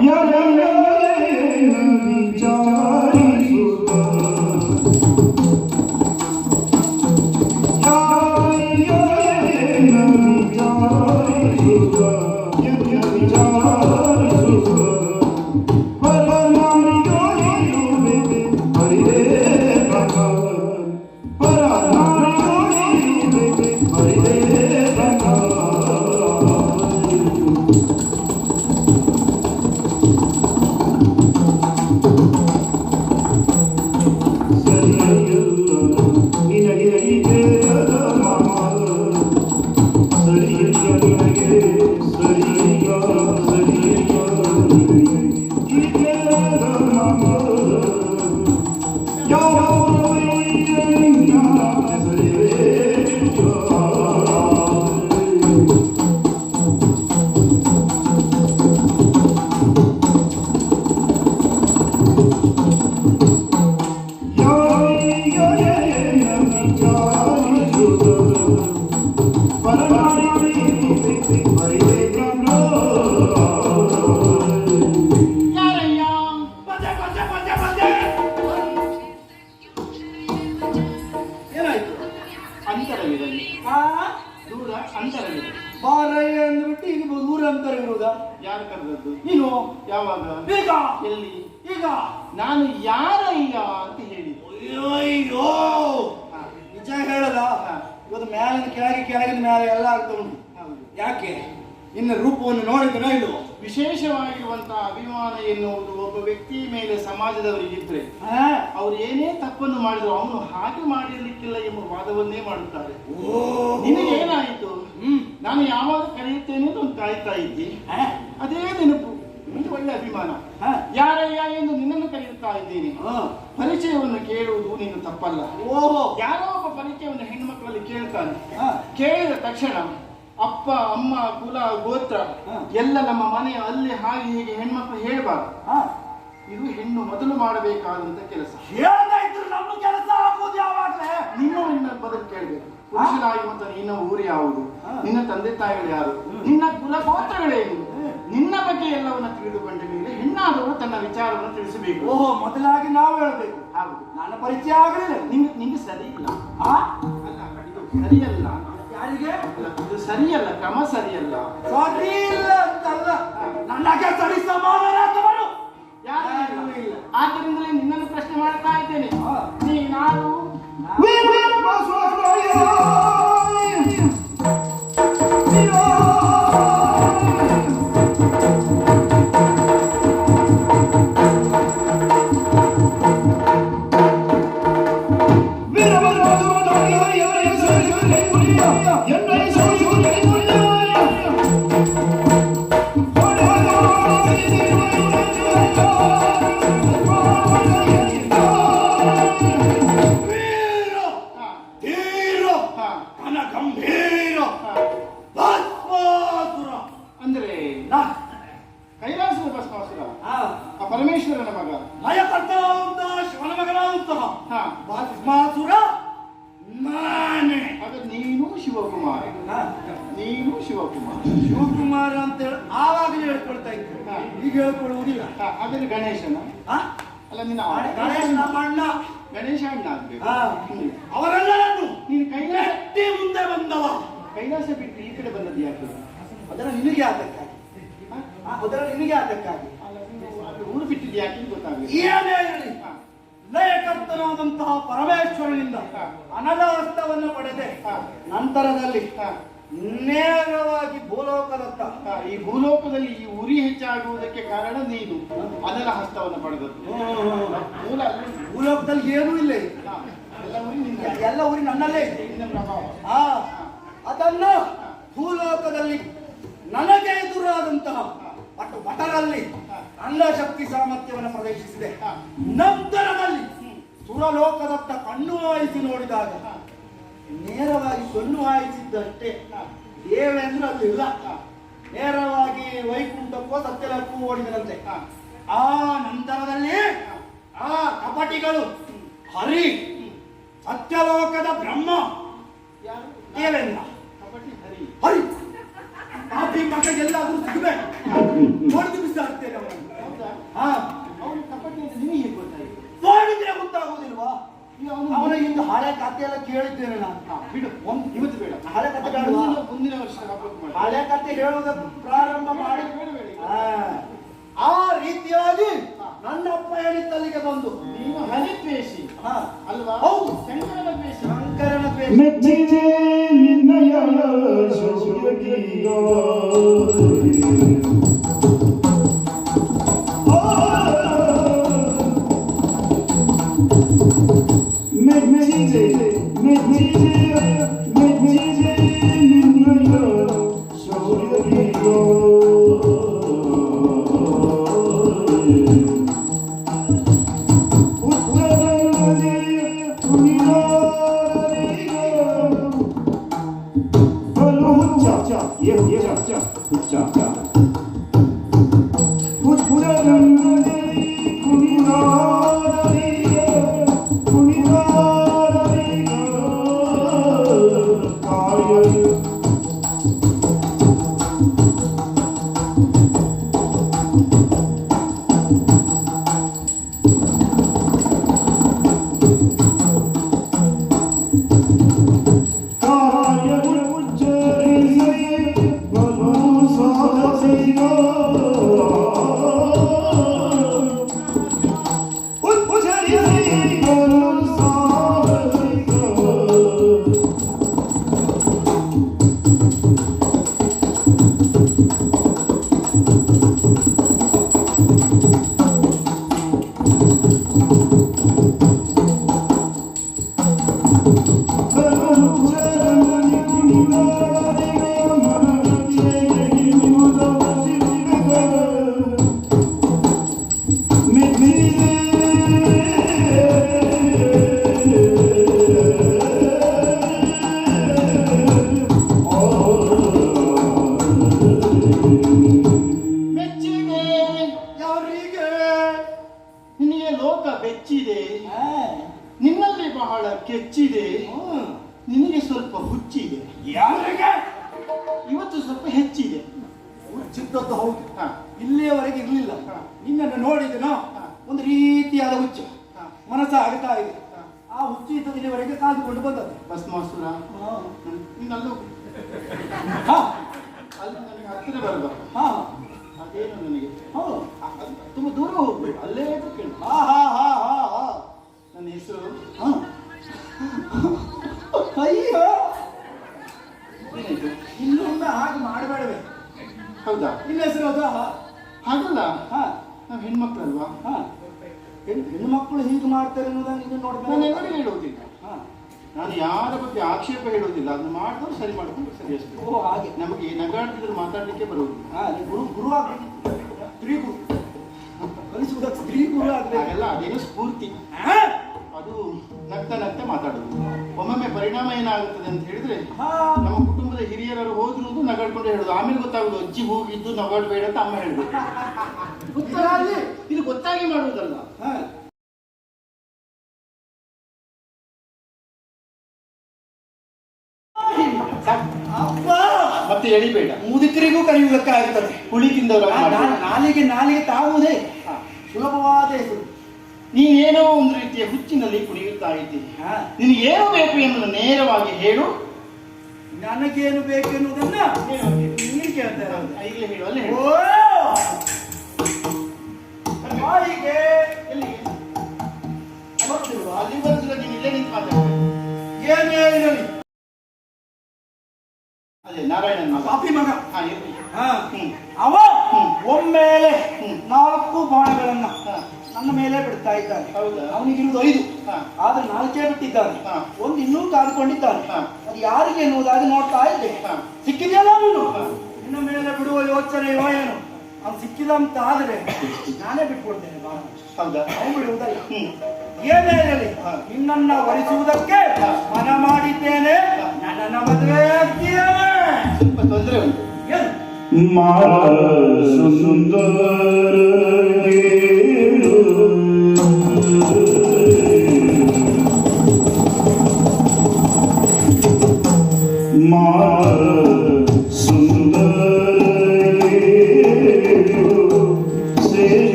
ಬಾರಯ್ಯ ಅಂದ್ಬಿಟ್ಟು ಈಗ ದೂರ ಅಂತಾರೆ ಇರುವುದಾ? ಯಾರು ಕರೆದದ್ದು? ನೀನು. ಯಾವಾಗ? ಈಗ. ಎಲ್ಲಿ? ಈಗ ನಾನು ಯಾರಯ್ಯ ಅಂತ ಹೇಳಿ. ಅಯ್ಯೋ, ನಿಜ ಹೇಳದ? ಇವತ್ತು ಮೇಲಿನ ಕೆಳಗೆ, ಕೆಳಗಿನ ಮೇಲೆ ಎಲ್ಲ ಆಗ್ತಾ ಉಂಟು. ಯಾಕೆ? ನಿನ್ನ ರೂಪವನ್ನು ನೋಡಿದ್ರೆ ಇದು ವಿಶೇಷವಾಗಿರುವಂತಹ ಅಭಿಮಾನ ಎನ್ನುವುದು ಒಬ್ಬ ವ್ಯಕ್ತಿಯ ಮೇಲೆ ಸಮಾಜದವರಿಗಿದ್ರೆ ಅವ್ರು ಏನೇ ತಪ್ಪನ್ನು ಮಾಡಿದ್ರು ಅವನು ಹಾಗೆ ಮಾಡಿರ್ಲಿಕ್ಕಿಲ್ಲ ಎಂಬ ವಾದವನ್ನೇ ಮಾಡುತ್ತಾರೆ. ನಿನಗೇನಾಯಿತು? ನಾನು ಯಾವಾಗ ಕರೆಯುತ್ತೇನೆ ಅಂತ ಒಂದು ಕಾಯ್ತಾ ಇದ್ದಿ, ಅದೇ ನೆನಪು. ನಿಮಗೆ ಒಳ್ಳೆ ಅಭಿಮಾನ. ಯಾರಯ್ಯ ಎಂದು ನಿನ್ನನ್ನು ಕರೆಯುತ್ತಾ ಇದ್ದೇನೆ. ಪರಿಚಯವನ್ನು ಕೇಳುವುದು ನೀನು ತಪ್ಪಲ್ಲ. ಯಾರೋ ಒಬ್ಬ ಪರಿಚಯವನ್ನು ಹೆಣ್ಮಕ್ಳಲ್ಲಿ ಕೇಳ್ತಾನೆ. ಕೇಳಿದ ತಕ್ಷಣ ಅಪ್ಪ ಅಮ್ಮ ಕುಲ ಗೋತ್ರ ಎಲ್ಲ ನಮ್ಮ ಮನೆಯ ಅಲ್ಲಿ ಹಾಗೆ ಹೀಗೆ ಹೆಣ್ಮಕ್ಳು ಹೇಳ್ಬಾರ್ದು. ಇದು ಹೆಣ್ಣು ಮೊದಲು ಮಾಡಬೇಕಾದಂತ ಕೆಲಸ. ನಮ್ಮ ಕೆಲಸ ಆಗುವುದು ಯಾವಾಗಲೇ ನಿನ್ನ ಬದಲು ಕೇಳಬೇಕು. ಪುರುಷನಾಗಿರುವಂತ ನಿನ್ನ ಊರು ಯಾವುದು, ನಿನ್ನ ತಂದೆ ತಾಯಿಗಳು ಯಾರು, ನಿನ್ನ ಕುಲ ಗೋತ್ರಗಳೇನು, ನಿನ್ನ ಬಗ್ಗೆ ಎಲ್ಲವನ್ನ ತಿಳಿದುಕೊಂಡ ಮೇಲೆ ಹೆಣ್ಣ ವಿಚಾರವನ್ನು ತಿಳಿಸಬೇಕು. ಓಹೋ, ಮೊದಲಾಗಿ ನಾವು ಹೇಳ್ಬೇಕು. ಹೌದು. ನನ್ನ ಪರಿಚಯ ಆಗಲಿಲ್ಲ. ನಿಂಗೆ ಸರಿ ಇಲ್ಲ. ಆ? ಅಲ್ಲ, ಇದು ಸರಿಯಲ್ಲ. ಯಾರಿಗೆ? ಅಲ್ಲ, ಇದು ಸರಿಯಲ್ಲ, ಕ್ರಮ ಸರಿಯಲ್ಲ. ಸರಿ ಇಲ್ಲ ಅಂತಲ್ಲ, ನನಗೆ ಸರಿ ಸಮಾನರಾದವರು ಯಾರು ಇಲ್ಲ. ಆದ್ದರಿಂದಲೇ ನಿನ್ನನ್ನು ಪ್ರಶ್ನೆ ಮಾಡ್ತಾ ಇದ್ದೇನೆ. ಹಾ. ನೀನಾರು ಅಂದ್ರೆ ಕೈಲಾಸದ ಭಸ್ಮಾಸುರ ಆ ಪರಮೇಶ್ವರನ ಮಗ, ಲಯಕರ್ತಾವಂತ ಶಿವನ ಮಗನಾದಂತಹ ಭಸ್ಮಾಸುರ ನಾನೇ. ಅದು ನೀನು ಶಿವಕುಮಾರ. ನೀನು ಶಿವಕುಮಾರ. ಶಿವಕುಮಾರ ಅಂತ ಹೇಳಿ ಆವಾಗಲೇ ಹೇಳ್ಕೊಳ್ತಾ ಇದ್ದೆ, ಈಗ ಹೇಳ್ಕೊಳ್ಳುವುದಿಲ್ಲ. ಅದನ್ನು ಗಣೇಶನ ಅಲ್ಲ, ನಿನ್ನ ಗಣೇಶ ನಮ್ಮ ಅಣ್ಣ, ಗಣೇಶ ಅಣ್ಣ ಆಗ್ಬೇಕು. ಅವರೆಲ್ಲ ನಾನು ನೀನು ಕೈಲಾಸ ಮುಂದೆ ಬಂದವ. ಕೈಲಾಸ ಬಿಟ್ಟು ಈ ಕಡೆ ಬಂದದ್ದು ಯಾಕೆ? ಅದರ ನಿನಗೆ ಆತಕ್ಕಾಗಿ, ಅದರ ನಿನಗೆ ಆತಕ್ಕಾಗಿ. ಊರು ಬಿಟ್ಟಿದ್ದು ಯಾಕೆ ಗೊತ್ತಾಗಲಿಲ್ಲ. ಏನೇ ಇರಲಿ, ಲಯಕರ್ತನಾದಂತಹ ಪರಮೇಶ್ವರನಿಂದ ಅನಲ ಹಸ್ತವನ್ನು ಪಡೆದೆ. ನಂತರದಲ್ಲಿ ನೇರವಾಗಿ ಭೂಲೋಕದತ್ತ, ಈ ಭೂಲೋಕದಲ್ಲಿ ಈ ಉರಿ ಹೆಚ್ಚಾಗುವುದಕ್ಕೆ ಕಾರಣ ನೀನು ಅನಲ ಹಸ್ತವನ್ನು ಪಡೆದದ್ದು. ಮೂಲ ಭೂಲೋಕದಲ್ಲಿ ಏನೂ ಇಲ್ಲ, ಎಲ್ಲ ಉರಿ ನಿನ್ನ, ಎಲ್ಲ ಊರಿ ನನ್ನಲ್ಲೇ ಇದೆ. ನಿನ್ನ ಪ್ರಭಾವ. ಅದನ್ನು ಭೂಲೋಕದಲ್ಲಿ ನನಗೆ ಎದುರಾದಂತಹ ಭಟರಲ್ಲಿ ನನ್ನ ಶಕ್ತಿ ಸಾಮರ್ಥ್ಯವನ್ನು ಪ್ರದರ್ಶಿಸಿದೆ. ನಂತರದಲ್ಲಿ ಸುರಲೋಕದತ್ತ ಕಣ್ಣು ಹಾಯಿಸಿ ನೋಡಿದಾಗ ನೇರವಾಗಿ ಕಣ್ಣು ಹಾಯಿಸಿದ್ದಷ್ಟೇ, ದೇವೇಂದ್ರ ಅಲ್ಲಿಲ್ಲ. ನೇರವಾಗಿ ವೈಕುಂಠಕ್ಕೋ ಸತ್ಯಲಕ್ಕೂ ಓಡಿದರಂತೆ. ಆ ನಂತರದಲ್ಲಿ ಆ ಕಪಟಿಗಳು ಹರಿ, ಸತ್ಯಲೋಕದ ಬ್ರಹ್ಮ ದೇವೇಂದ್ರ, ಹರಿ ಆ ಮಗ ಎಲ್ಲಾದ್ರೂ ಸಿಗಬೇಕು, ನೋಡಿದು ಬಿಸಾಡ್ತೇನೆ ಅವರನ್ನು. ಅವನು ಕಪಟಿ ಅಂತ ನಿನಗೆ ಹೇಗೆ ಗೊತ್ತಾಯಿತು? ನೋಡಿದ್ರೆ ಗೊತ್ತಾಗುವುದಿಲ್ವಾ? ಅವನ ಇಂದು ಹಳೆ ಕಥೆ ಎಲ್ಲ ಕೇಳಿದ್ದೇನೆ ನಾನು. ಬಿಡು, ಇವತ್ತು ಬೇಡ. ಹಳೆ ಕಥೆ ಮುಂದಿನ ವರ್ಷ ಮಾಡಿ. ಹಳೆ ಕಥೆ ಹೇಳುವುದಕ್ಕೆ ಪ್ರಾರಂಭ ಮಾಡಿ ಆ ರೀತಿಯಾಗಿ ನನ್ನಪ್ಪ ಹೇಳಿದ್ದಲ್ಲಿಗೆ ಬಂದು ನೀನು ಹರಿದ್ವೇಷಿ ಅಲ್ವಾ? ಹೌದು, ಶಂಕರನ ದ್ವೇಷಿ. ಶಂಕರನ ದ್ವೇಷಿ. ಮೆಚ್ಚಿದೆ ನಿನ್ನಯ ಶೌರ್ಯಗೀಗ. ಮೆಚ್ಚಿದೆ ಮೆಚ್ಚಿದೆ ಮೆಚ್ಚಿದೆ ನಿನ್ನಯ ಶೌರ್ಯಗೀಗ. ಕೆಚ್ಚಿದೆ, ನಿನಗೆ ಸ್ವಲ್ಪ ಹುಚ್ಚಿದೆ. ಯಾರಿಗೆ ಇವತ್ತು ಸ್ವಲ್ಪ ಹೆಚ್ಚಿದೆ. ಹುಚ್ಚಿದ್ದದ್ದು ಹೌದು, ಹಾ. ಇಲ್ಲಿಯವರೆಗೆ ಇರಲಿಲ್ಲ. ಹಾ. ನಿನ್ನನ್ನು ನೋಡಿದನು, ಹಾ. ಒಂದು ರೀತಿಯಾದ ಹುಚ್ಚು ಹಾ. ಮನಸ್ಸು ಆಗ್ತಾ ಇದೆ. ಹಾ. ಆ ಹುಚ್ಚು ಇದ್ದದ್ದು ಇಲ್ಲಿವರೆಗೆ ಕಾದುಕೊಂಡು ಬಂದದ್ದು. ಭಸ್ಮಾಸುರ ನೀನಲ್ಲೂ ಹಾ ಅಲ್ಲಿ ನನಗೆ ಹತ್ತಿರ ಬರಬಾರ್ದು. ಹಾ ಅದೇನು ನನಗೆ ಹೌದು. ತುಂಬ ದೂರ ಹೋಗ್ಬೇಕು, ಅಲ್ಲೇ ಕೇಳು. ಹಾ ಹಾ ಹಾ ಹಾ ಹಾ ನನ್ನ ಹೆಸರು ಹಾ. ಅಯ್ಯೋ, ಏನಾಯ್ತು? ಇನ್ನೊಮ್ಮೆ ಹಾಗೆ ಮಾಡಬೇಡವೆ. ಹೌದಾ? ನಿನ್ನ ಹೆಸರು ಹೌದಾ? ಹಾಗಲ್ಲ, ಹಾ ನಾವು ಹೆಣ್ಮಕ್ಳಲ್ವಾ? ಹಾ. ಹೆಣ್ಣು ಮಕ್ಕಳು ಹೀಗೆ ಮಾಡ್ತಾರೆ ಅನ್ನೋದನ್ನ ಇದು ನಾನು ನೋಡ್ಬೇಕು. ಎಲ್ಲರಿಗೂ ಹೇಳುವುದಿಲ್ಲ, ಹಾ. ನಾನು ಯಾರ ಬಗ್ಗೆ ಆಕ್ಷೇಪ ಹೇಳುವುದಿಲ್ಲ. ಅದನ್ನು ಮಾಡಿದವರು ಸರಿ ಮಾಡ್ಕೊಂಡು ಸರಿ ಅಷ್ಟೇ. ಓ ಹಾಗೆ. ನಮಗೆ ನಗಾಡ್ತಿದ್ರೆ ಮಾತಾಡಲಿಕ್ಕೆ ಬರುವುದಿಲ್ಲ. ಹಾ, ನೀನು ಗುರು ಆಗ್ಬೇಕು. ಸ್ತ್ರೀ ಗುರು ಕಲಿಸುವುದಕ್ಕೆ ಸ್ತ್ರೀ ಗುರು ಆಗ್ಬೇಕು. ಹಾಗೆಲ್ಲ ಅದೇನು ಸ್ಫೂರ್ತಿ, ಹಾ? ಅದು ನಗ್ತಾ ನಗ್ತಾ ಮಾತಾಡೋದು. ಒಮ್ಮೊಮ್ಮೆ ಪರಿಣಾಮ ಏನಾಗುತ್ತದೆ ಅಂತ ಹೇಳಿದ್ರೆ, ಹಾ. ನಮ್ಮ ಕುಟುಂಬದ ಹಿರಿಯರು ಹೋದ್ರು ನಗಾಡ್ಕೊಂಡು ಹೇಳುದು. ಆಮೇಲೆ ಗೊತ್ತಾಗುದು ಅಜ್ಜಿ ಹೋಗಿದ್ದು ನಗಾಡ್ಬೇಡ ಅಂತ ಅಮ್ಮ ಹೇಳ್ಬೇಕು. ಗೊತ್ತಾಗಲಿ, ಇದು ಗೊತ್ತಾಗಿ ಮಾಡುವುದಲ್ಲ. ಹಾ. ಅಬ್ಬಾ! ಮತ್ತೆ ಎಳಿಬೇಡ, ಮುದುಕರಿಗೂ ಕರೆಯುವುದಕ್ಕಾಗುತ್ತದೆ. ಹುಳಿ ತಿಂದವರು ನಾಲಿಗೆ ನಾಲಿಗೆ ತಾವುವುದೇ ಸುಲಭವಾದ ಹೆಸರು. ನೀನೇನೋ ಒಂದು ರೀತಿಯ ಹುಚ್ಚಿನಲ್ಲಿ ಕುಣಿಯುತ್ತಾ ಇದ್ದೀನಿ. ಹಾ. ನಿನಗೇನು ಬೇಕು ಎಂಬುದನ್ನು ನೇರವಾಗಿ ಹೇಳು. ನನಗೇನು ಬೇಕು ಎನ್ನುವುದನ್ನ ನೀನು ಕೇಳ್ತಾ ಇರೋದು. ಈಗಲೇ ಹೇಳು, ಅಲ್ಲೇ ಹೇಳು. ಓ! ಬಾಯಿಗೆ ಎಲ್ಲಿಗೆ? ಬರ್ತಿಲ್ವಾ? ಅಲ್ಲಿ ಬರುದಿಲ್ಲ, ನೀನು ಇಲ್ಲೇ ನಿಂತು ಮಾತಾಡ್ಬೇಕು. ಏನು ಹೇಳಿ ಅದೇ ನಾರಾಯಣನ ಮಗ. ಪಾಪಿ ಮಗ. ಹಾ, ಇರ್ಲಿ. ಹಾ. ಹ್ಮ್. ಅವ ಒಮ್ಮೆಲೆ 4 ಬಾಣಗಳನ್ನ ಹಾ. ನನ್ನ ಮೇಲೆ ಬಿಡ್ತಾ ಇದ್ದಾನೆ. ಹೌದಾ? ಅವನಿಗಿರುವುದು 5, ಹಾ. ಆದ್ರೆ 4 ಬಿಟ್ಟಿದ್ದಾನೆ. ಹಾ. ಒಂದು ಇನ್ನೂ ಕಾದುಕೊಂಡಿದ್ದಾನೆ. ಹಾ. ಅದು ಯಾರಿಗೆ ಎನ್ನುವುದಾಗಿ ನೋಡ್ತಾ ಇದ್ದೆ. ಹಾ. ಸಿಕ್ಕಿದೆಯಲ್ಲ ಅವನು. ಹಾ. ನಿನ್ನ ಮೇಲೆ ಬಿಡುವ ಯೋಚನೆಯೋ ಏನು? ಅವ್ನು ಸಿಕ್ಕಿದ ಅಂತ ಆದ್ರೆ ನಾನೇ ಬಿಟ್ಕೊಡ್ತೇನೆ ಬಾಣ. ಹೌದಾ? ಅವನು ಬಿಡುವುದಲ್ಲ. ಹ್ಮ್. ಏನೇ ಇರಲಿ, ಹಾ. ನಿನ್ನನ್ನ ವರಿಸುವುದಕ್ಕೆ ಹಾ. ಮನ ಮಾಡಿದ್ದೇನೆ. ನನ್ನನ್ನ ಮದುವೆ ಆಗ್ತೀಯೇನೆ. ಸ್ವಲ್ಪ ತೊಂದರೆ ಉಂಟು. ಏನು? ಸುಂದರ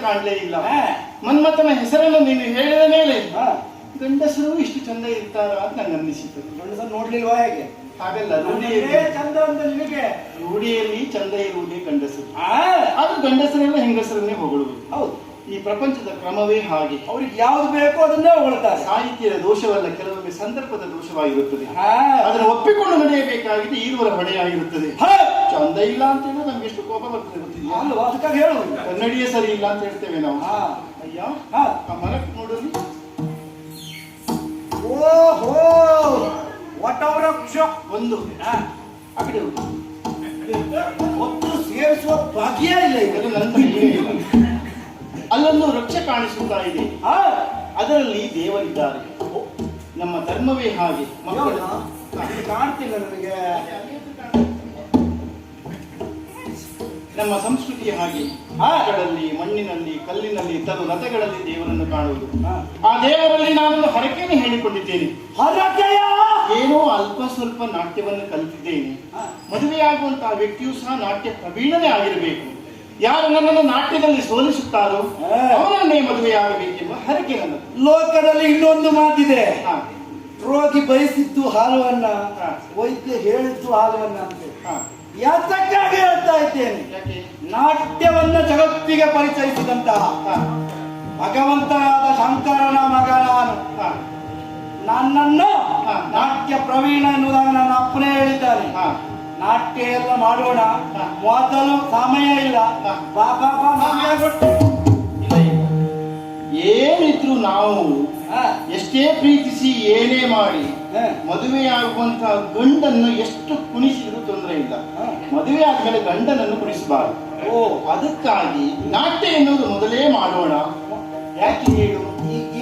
ಕಾಣಲೇ ಇಲ್ಲ. ಮನ್ಮಥನ ಹೆಸರನ್ನು ನೀನು ಹೇಳಿದ ಮೇಲೆ ಗಂಡಸರು ಇಷ್ಟು ಚಂದ ಇರ್ತಾರ ಅಂತ ನಂಗೆ ಅನ್ನಿಸಿತು. ಗಂಡಸರು ನೋಡ್ಲಿಲ್ವಾ ಹೇಗೆ? ಹಾಗಲ್ಲ, ಚಂದ ಅಂತ ನಿನಗೆ ರೂಢಿಯಲ್ಲಿ ಚಂದ ಇರುವುದೇ ಗಂಡಸರು. ಆದ್ರೂ ಗಂಡಸರೆಲ್ಲ ಹೆಂಗಸರನ್ನೇ ಹೊಗಳುವುದು. ಹೌದು, ಈ ಪ್ರಪಂಚದ ಕ್ರಮವೇ ಹಾಗೆ. ಅವ್ರಿಗೆ ಯಾವ್ದು ಬೇಕೋ ಅದನ್ನೇ ಹೊಗಳ್ತಾರೆ. ಸಾಹಿತ್ಯದ ದೋಷವಲ್ಲ, ಕೆಲವೊಮ್ಮೆ ಸಂದರ್ಭದ ದೋಷವಾಗಿರುತ್ತದೆ. ಅದನ್ನು ಒಪ್ಪಿಕೊಂಡು ನಡೆಯಬೇಕಾಗಿದೆ ಈರುವರ ಹೊಣೆಯಾಗಿರುತ್ತದೆ. ಚಂದ ಇಲ್ಲ ಅಂತ ಹೇಳಿದ್ರೆ ನಮ್ಗೆ ಎಷ್ಟು ಕೋಪ ಬರ್ತದೆ ಗೊತ್ತಿದೆಯಾ? ಅಲ್ವಾ, ಅದಕ್ಕಾಗಿ ಹೇಳು. ಕನ್ನಡಿಯೇ ಸರಿ ಇಲ್ಲ ಅಂತ ಹೇಳ್ತೇವೆ ನಾವು. ಅಯ್ಯ, ಆ ಮರಕ್ಕೆ ನೋಡಲಿ. ಓಹೋ, ವಟವೃಕ್ಷ ಒಂದು ಆ ಕಡೆ ಒತ್ತು ಸೇರಿಸುವ ಭಾಗ್ಯ ಇಲ್ಲ. ಇದು ನಂತರ ಏನಿಲ್ಲ. ಅಲ್ಲೊಂದು ವೃಕ್ಷ ಕಾಣಿಸುತ್ತಾ ಇದೆ, ಅದರಲ್ಲಿ ದೇವರಿದ್ದಾರೆ. ನಮ್ಮ ಧರ್ಮವೇ ಹಾಗೆ. ಮಕ್ಕಳು ಕಾಣ್ತಿಲ್ಲ ನನಗೆ. ನಮ್ಮ ಸಂಸ್ಕೃತಿಯ ಹಾಗೆ ಆಗಳಲ್ಲಿ, ಮಣ್ಣಿನಲ್ಲಿ, ಕಲ್ಲಿನಲ್ಲಿ, ತರು ರಥಗಳಲ್ಲಿ ದೇವರನ್ನು ಕಾಣುವುದು. ಆ ದೇವರಲ್ಲಿ ನಾನೊಂದು ಹರಕೆಯನ್ನು ಹೇಳಿಕೊಂಡಿದ್ದೇನೆ. ಹರಕೆಯ ಏನೋ ಅಲ್ಪ ಸ್ವಲ್ಪ ನಾಟ್ಯವನ್ನು ಕಲಿತಿದ್ದೇನೆ. ಮದುವೆಯಾಗುವಂತಹ ವ್ಯಕ್ತಿಯು ಸಹ ನಾಟ್ಯ ಪ್ರವೀಣನೇ ಆಗಿರಬೇಕು. ಯಾರು ನನ್ನನ್ನು ನಾಟ್ಯದಲ್ಲಿ ಸೋಲಿಸುತ್ತಾರೋ ಅವನನ್ನೇ ಮದುವೆಯಾಗಬೇಕೆಂಬ ಹರಕೆ ನನ್ನದು. ಲೋಕದಲ್ಲಿ ಇನ್ನೊಂದು ಮಾತಿದೆ, ರೋಗಿ ಬಯಸಿದ್ದು ಹಾಲುವನ್ನ, ವೈದ್ಯ ಹೇಳಿದ್ದು ಹಾಲುವನ್ನ ಅಂತ. ಯಾತಕ್ಕಾಗಿ ಹೇಳ್ತಾ ಇದ್ದೇನೆ, ನಾಟ್ಯವನ್ನ ಜಗತ್ತಿಗೆ ಪರಿಚಯಿಸಿದಂತಹ ಭಗವಂತನಾದ ಶಂಕರನ ಮಗ ನನ್ನನ್ನು ನಾಟ್ಯ ಪ್ರವೀಣ ಎನ್ನುವುದಾಗಿ ನನ್ನ ಅಪ್ಪನೇ ಹೇಳಿದ್ದಾನೆ. ನಾಟ್ಯ ಎಲ್ಲ ಮಾಡೋಣ, ಮೊದಲು ಸಮಯ ಇಲ್ಲ. ಏನಿದ್ರು ನಾವು ಎಷ್ಟೇ ಪ್ರೀತಿಸಿ ಏನೇ ಮಾಡಿ ಮದುವೆಯಾಗುವಂತಹ ಗಂಡನ್ನು ಎಷ್ಟು ಕುಣಿಸಿದ್ರು ತೊಂದರೆ ಇಲ್ಲ. ಮದುವೆ ಆದ್ಮೇಲೆ ಗಂಡನನ್ನು ಕುಣಿಸಬಾರದು. ಅದಕ್ಕಾಗಿ ನಾಟ್ಯ ಎನ್ನುವುದು ಮೊದಲೇ ಮಾಡೋಣ. ಯಾಕೆ ಹೇಳು,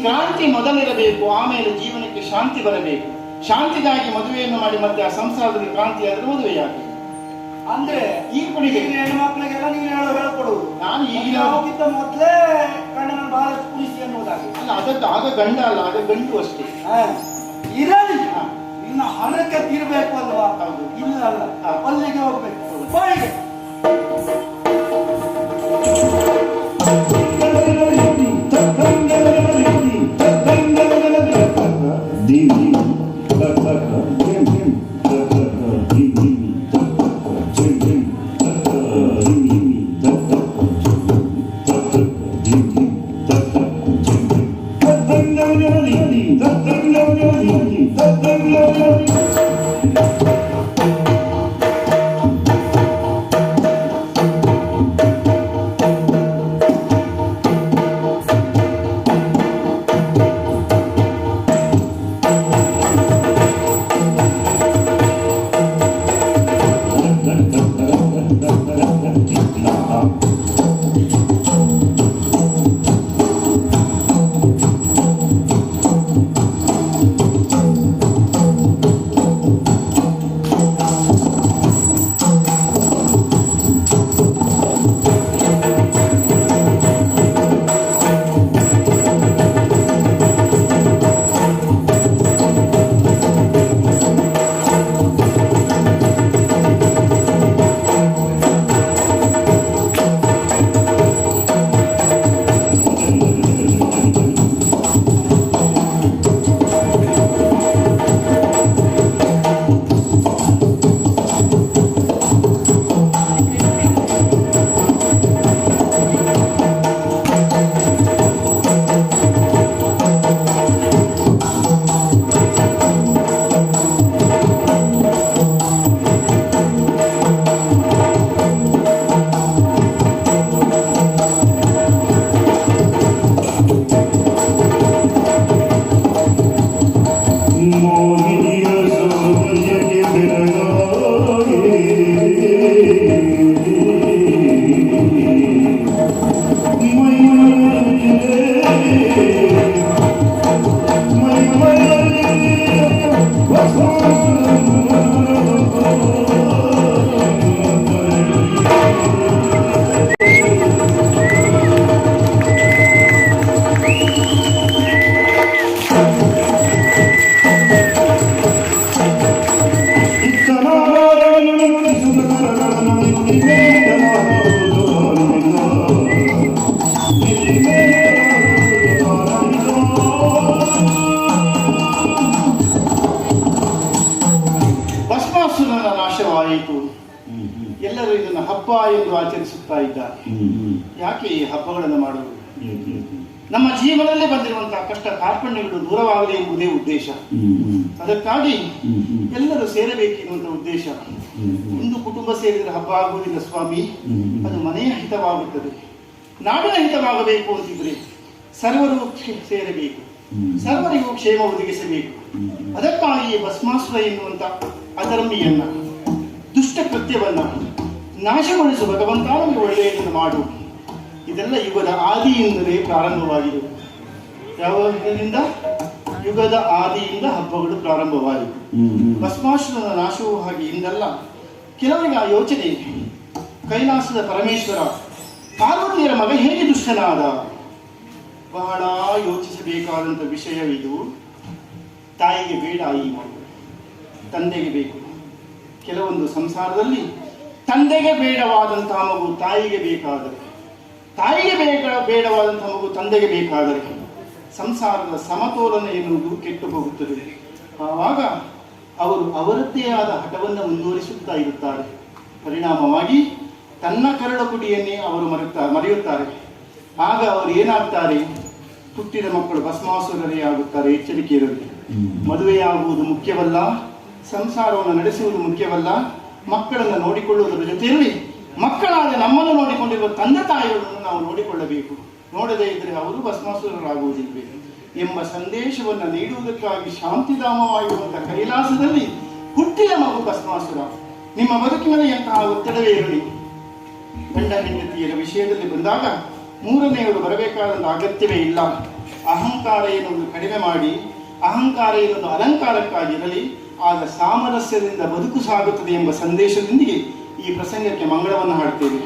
ಕ್ರಾಂತಿ ಮೊದಲಿರಬೇಕು, ಆಮೇಲೆ ಜೀವನಕ್ಕೆ ಶಾಂತಿ ಬರಬೇಕು. ಶಾಂತಿಗಾಗಿ ಮದುವೆಯನ್ನು ಮಾಡಿ ಮತ್ತೆ ಆ ಸಂಸಾರದಲ್ಲಿ ಕ್ರಾಂತಿ ಆದ್ರೆ ಮದುವೆಯಾಗಿ. ಅಂದ್ರೆ ಈ ಕುಡಿಗೆ ಹೆಣ್ಮಕ್ಳಿಗೆಲ್ಲ ನೀನು ಹೇಳ್ಕೊಡುವುದು. ನಾನು ಈಗಿನ ಮೊದಲೇ ಗಂಡನ ಬಹಳ ಕುಣಿಸಿ ಅನ್ನೋದಾಗಿ ಅಲ್ಲ, ಅದಕ್ಕೆ ಆಗ ಗಂಡ ಅಲ್ಲ, ಆಗ ಗಂಡು ಅಷ್ಟೇ. ಇರಲಿ, ಇನ್ನ ಹಣಕ್ಕೆ ತೀರ್ಬೇಕು ಅಲ್ವಾ? ಇಲ್ಲ ಅಲ್ಲ, ಅಲ್ಲಿಗೆ ಹೋಗ್ಬೇಕು. ಬಾಯಿಗೆ ಎಲ್ಲರೂ ಇದನ್ನು ಹಬ್ಬ ಎಂದು ಆಚರಿಸುತ್ತಾ ಇದ್ದಾರೆ. ಯಾಕೆ ಈ ಹಬ್ಬಗಳನ್ನು ಮಾಡುವುದು? ನಮ್ಮ ಜೀವನದಲ್ಲೇ ಬಂದಿರುವಂತಹ ಕಷ್ಟ ಕಾರ್ಪಣ್ಯಗಳು ದೂರವಾಗಲಿ ಎಂಬುದೇ ಉದ್ದೇಶ. ಅದಕ್ಕಾಗಿ ಎಲ್ಲರೂ ಸೇರಬೇಕೆನ್ನುವಂತಹ ಉದ್ದೇಶ. ಒಂದು ಕುಟುಂಬ ಸೇರಿದರೆ ಹಬ್ಬ ಆಗುವುದಿಲ್ಲ ಸ್ವಾಮಿ, ಅದು ಮನೆಯ ಹಿತವಾಗುತ್ತದೆ. ನಾಡಿನ ಹಿತವಾಗಬೇಕು ಅಂತಿದ್ರೆ ಸರ್ವರು ಸೇರಬೇಕು, ಸರ್ವರಿಗೂ ಕ್ಷೇಮ ಒದಗಿಸಬೇಕು. ಅದಕ್ಕಾಗಿ ಭಸ್ಮಾಸುರ ಎನ್ನುವಂತ ಅಧರ್ಮಿಯನ್ನ, ದುಷ್ಟ ಕೃತ್ಯವನ್ನ ನಾಶಗೊಳಿಸುವ ಭಗವಂತ ನಮಗೆ ಒಳ್ಳೆಯದನ್ನು ಮಾಡು. ಇದೆಲ್ಲ ಯುಗದ ಆದಿಯಿಂದಲೇ ಪ್ರಾರಂಭವಾಗಿದೆ. ಯಾವಾಗಿನಿಂದ? ಯುಗದ ಆದಿಯಿಂದ ಹಬ್ಬಗಳು ಪ್ರಾರಂಭವಾಯಿತು. ಭಸ್ಮಾಸುರನ ನಾಶವೂ ಹಾಗೆ ಇಂದಲ್ಲ. ಕೆಲವರಿಗೆ ಆ ಯೋಚನೆ, ಕೈಲಾಸದ ಪರಮೇಶ್ವರ ಪಾರ್ವತಿಯರ ಮಗ ಹೇಗೆ ದುಷ್ಟನಾದ? ಬಹಳ ಯೋಚಿಸಬೇಕಾದಂಥ ವಿಷಯವಿದು. ತಾಯಿಗೆ ಬೇಡ ಈ ಮಗು, ತಂದೆಗೆ ಬೇಕು. ಕೆಲವೊಂದು ಸಂಸಾರದಲ್ಲಿ ತಂದೆಗೆ ಬೇಡವಾದಂತಹ ಮಗು ತಾಯಿಗೆ ಬೇಕಾದರೆ, ತಾಯಿಗೆ ಬೇಡವಾದಂತಹ ಮಗು ತಂದೆಗೆ ಬೇಕಾದರೆ ಸಂಸಾರದ ಸಮತೋಲನ ಎನ್ನುವುದು ಕೆಟ್ಟು ಹೋಗುತ್ತದೆ. ಆವಾಗ ಅವರು ಅವರದ್ದೇ ಆದ ಹಠವನ್ನು ಮುಂದುವರಿಸುತ್ತಾ ಇರುತ್ತಾರೆ. ಪರಿಣಾಮವಾಗಿ ತನ್ನ ಕರಳ ಕುಡಿಯನ್ನೇ ಅವರು ಮರೆಯುತ್ತಾರೆ. ಆಗ ಅವರು ಏನಾಗ್ತಾರೆ? ಹುಟ್ಟಿದ ಮಕ್ಕಳು ಭಸ್ಮಾಸುರರೇ ಆಗುತ್ತಾರೆ. ಎಚ್ಚರಿಕೆ ಇರಲಿ. ಮದುವೆಯಾಗುವುದು ಮುಖ್ಯವಲ್ಲ, ಸಂಸಾರವನ್ನು ನಡೆಸುವುದು ಮುಖ್ಯವಲ್ಲ, ಮಕ್ಕಳನ್ನು ನೋಡಿಕೊಳ್ಳುವುದರ ಜೊತೆಯಲ್ಲಿ ಮಕ್ಕಳಾದ ನಮ್ಮನ್ನು ನೋಡಿಕೊಂಡಿರುವ ತಂದೆ ತಾಯಿಗಳನ್ನು ನಾವು ನೋಡಿಕೊಳ್ಳಬೇಕು. ನೋಡದೇ ಇದ್ದರೆ ಅವರು ಭಸ್ಮಾಸುರರಾಗುವುದಿಲ್ವೇ ಎಂಬ ಸಂದೇಶವನ್ನು ನೀಡುವುದಕ್ಕಾಗಿ ಶಾಂತಿಧಾಮವಾಗಿರುವಂತಹ ಕೈಲಾಸದಲ್ಲಿ ಹುಟ್ಟಿದ ಮಗು ಭಸ್ಮಾಸುರ. ನಿಮ್ಮ ಬದುಕಿನಲ್ಲಿ ಎಂತಹ ಒತ್ತಡವೇ ಇರಲಿ, ಗಂಡ ಹೆಂಡತಿಯರ ವಿಷಯದಲ್ಲಿ ಬಂದಾಗ ಮೂರನೆಯವರು ಬರಬೇಕಾದಂಥ ಅಗತ್ಯವೇ ಇಲ್ಲ. ಅಹಂಕಾರ ಎನ್ನುವುದು ಕಡಿಮೆ ಮಾಡಿ ಅಹಂಕಾರ ಎನ್ನುವುದು ಅಲಂಕಾರಕ್ಕಾಗಿರಲಿ, ಆಗ ಸಾಮರಸ್ಯದಿಂದ ಬದುಕು ಸಾಗುತ್ತದೆ ಎಂಬ ಸಂದೇಶದೊಂದಿಗೆ ಈ ಪ್ರಸಂಗಕ್ಕೆ ಮಂಗಳವನ್ನು ಹಾಡ್ತೇವೆ.